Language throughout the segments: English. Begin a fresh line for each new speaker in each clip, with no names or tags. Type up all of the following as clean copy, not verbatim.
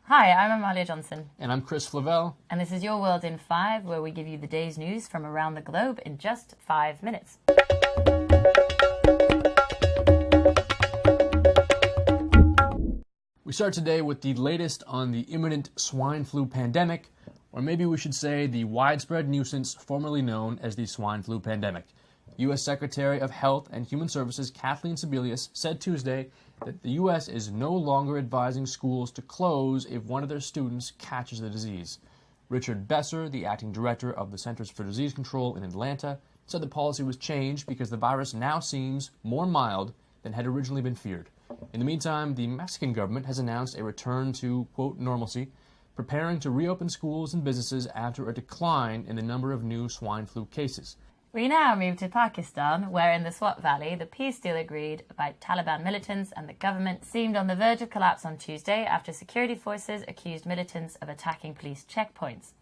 Hi, I'm Amalia Johnson.
And I'm Chris Flavelle.
And this is Your World in 5, where we give you the day's news from around the globe in just 5 minutes.
We start today with the latest on the imminent swine flu pandemic, or maybe we should say the widespread nuisance formerly known as the swine flu pandemic. U.S. Secretary of Health and Human Services Kathleen Sebelius said Tuesday that the U.S. is no longer advising schools to close if one of their students catches the disease. Richard Besser, the acting director of the Centers for Disease Control in Atlanta, said the policy was changed because the virus now seems more mild than had originally been feared. In the meantime, the Mexican government has announced a return to, quote, normalcy, preparing to reopen schools and businesses after a decline in the number of new swine flu cases.
We now move to Pakistan, where in the Swat Valley, the peace deal agreed by Taliban militants and the government seemed on the verge of collapse on Tuesday after security forces accused militants of attacking police checkpoints.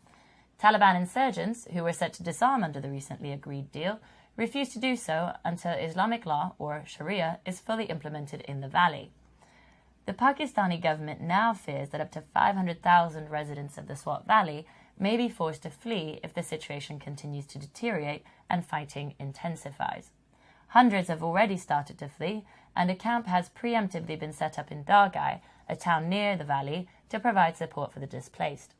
Taliban insurgents, who were set to disarm under the recently agreed deal, refused to do so until Islamic law, or Sharia, is fully implemented in the valley. The Pakistani government now fears that up to 500,000 residents of the Swat Valley may be forced to flee if the situation continues to deteriorate and fighting intensifies. Hundreds have already started to flee, and a camp has preemptively been set up in Dargai, a town near the valley, to provide support for the displaced.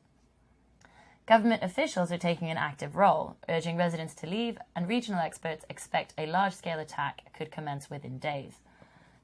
Government officials are taking an active role, urging residents to leave, and regional experts expect a large-scale attack could commence within days.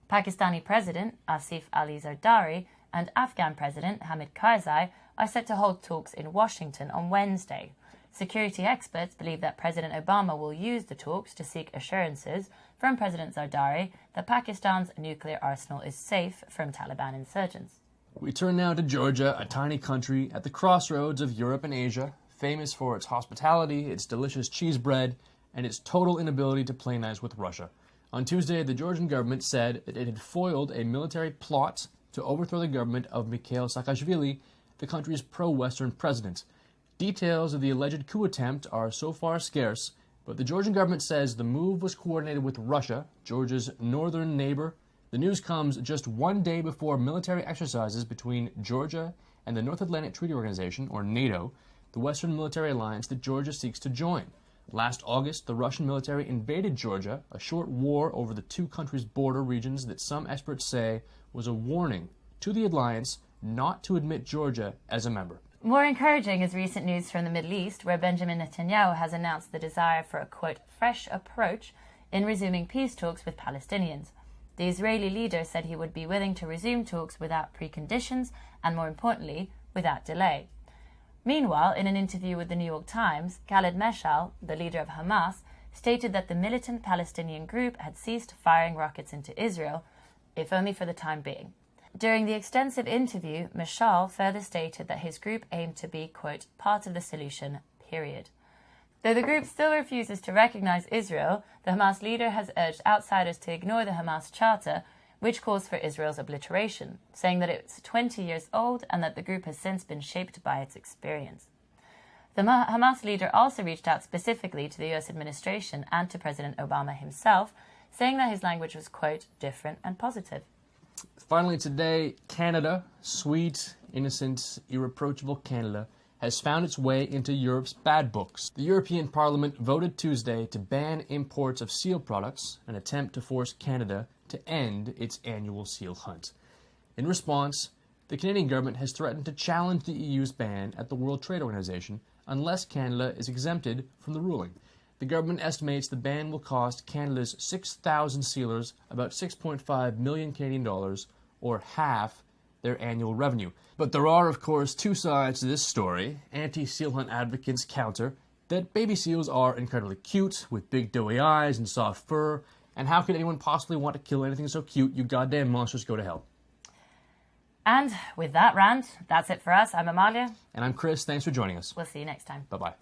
Pakistani President Asif Ali Zardari and Afghan President Hamid Karzai are set to hold talks in Washington on Wednesday. Security experts believe that President Obama will use the talks to seek assurances from President Zardari that Pakistan's nuclear arsenal is safe from Taliban insurgents.
We turn now to Georgia, a tiny country at the crossroads of Europe and Asia, famous for its hospitality, its delicious cheese bread, and its total inability to play nice with Russia. On Tuesday, the Georgian government said that it had foiled a military plot to overthrow the government of Mikhail Saakashvili, the country's pro-Western president. Details of the alleged coup attempt are so far scarce, but the Georgian government says the move was coordinated with Russia, Georgia's northern neighbor. The news comes just one day before military exercises between Georgia and the North Atlantic Treaty Organization, or NATO, the Western military alliance that Georgia seeks to join. Last August, the Russian military invaded Georgia, a short war over the two countries' border regions that some experts say was a warning to the alliance not to admit Georgia as a member.
More encouraging is recent news from the Middle East, where Benjamin Netanyahu has announced the desire for a, quote, fresh approach in resuming peace talks with Palestinians. The Israeli leader said he would be willing to resume talks without preconditions and, more importantly, without delay. Meanwhile, in an interview with the New York Times, Khaled Meshal, the leader of Hamas, stated that the militant Palestinian group had ceased firing rockets into Israel, if only for the time being. During the extensive interview, Meshal further stated that his group aimed to be, quote, part of the solution, period. Though the group still refuses to recognize Israel, the Hamas leader has urged outsiders to ignore the Hamas Charter, which calls for Israel's obliteration, saying that it's 20 years old and that the group has since been shaped by its experience. The Hamas leader also reached out specifically to the U.S. administration and to President Obama himself, saying that his language was, quote, different and positive.
Finally today, Canada, sweet, innocent, irreproachable Canada, has found its way into Europe's bad books. The European Parliament voted Tuesday to ban imports of seal products, an attempt to force Canada to end its annual seal hunt. In response, the Canadian government has threatened to challenge the EU's ban at the World Trade Organization unless Canada is exempted from the ruling. The government estimates the ban will cost Canada's 6,000 sealers about 6.5 million Canadian dollars, or half their annual revenue. But there are, of course, two sides to this story. Anti-seal hunt advocates counter that baby seals are incredibly cute, with big doughy eyes and soft fur, and how could anyone possibly want to kill anything so cute? You goddamn monsters, go to hell.
And with that rant, that's it for us. I'm Amalia.
And I'm Chris. Thanks for joining us.
We'll see you next time.
Bye-bye.